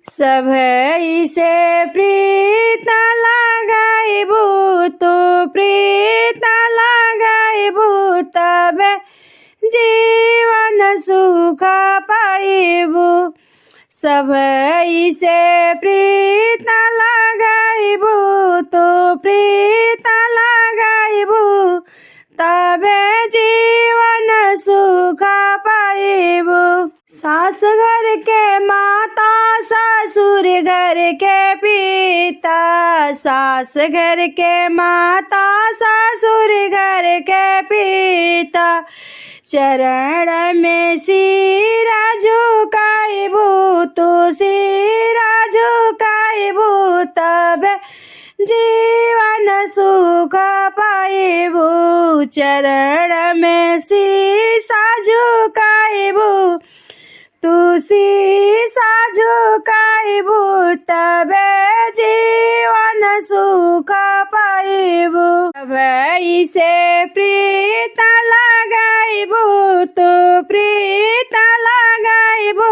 सभई से प्रीत लगाइबू तू प्रीत लगाइबू तबे जीवन सुख पाइबू। सभई से प्रीत लगाइबू तू प्रीत लगाइबू तबे जीवन सुख पाइबू। सास घर के माता ससुर घर के पिता, सास घर के माता ससुर घर के पिता, चरण में सिरा झुकाइबू तू सिरा झुकाइबू तबे जीवन सुख पाइबू। चरण में शीसा झुकाइबू तू शीसा झुकाइबू तबे जीवन सुख पाइबू। सभई से प्रीत लगाइबू तू प्रीत लगाइबू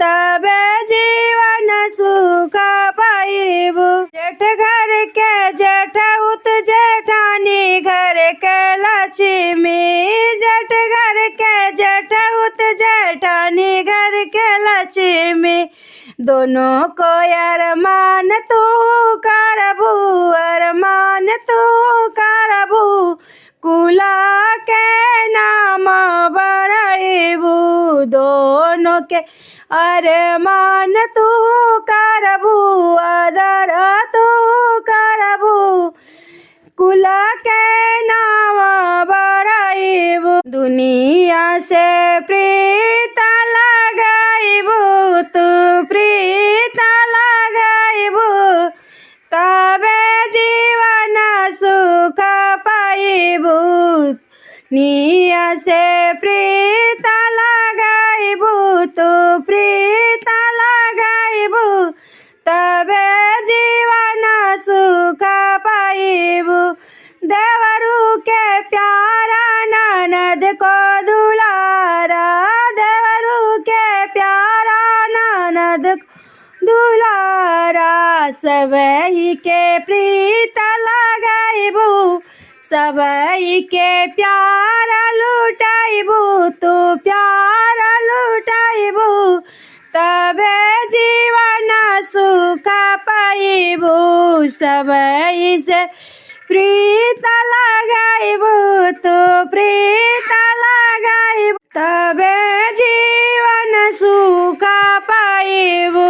तबे जीवन सुख पाइबू। जेठ घर के जेठउत जेठानी घर के लक्ष्मी, जेठ घर के जेठउत जेठानी घर के लक्ष्मी, दोनों को अरमान तू करबू अरमान तू करबू। कुला के नाम बढ़ाइबू दोनों के अरमान तू करबू आदर तू करबू। कुला के नाम बढ़ाइबू दुनिया से प्रीत लगाइबू तू प्रीत लगाइबू तबे जीवन सुख पाइबू। निया से प्रीत लगाइबू तू प्रीत लगाइबू तबे जीवन सुख पाइबू। देवरू के प्यारा ननद को दुलारा, देवरू के प्यारा ननद को दुलारा, सबई के प्रीत लगाइबू सबई के प्यार लुटाइबू तू प्यार लुटाइबू तबे जीवन सुख पाइबू। सबई से प्रीत लगाइबू तू प्रीत लगाइबू तबे जीवन सुख पाइबू।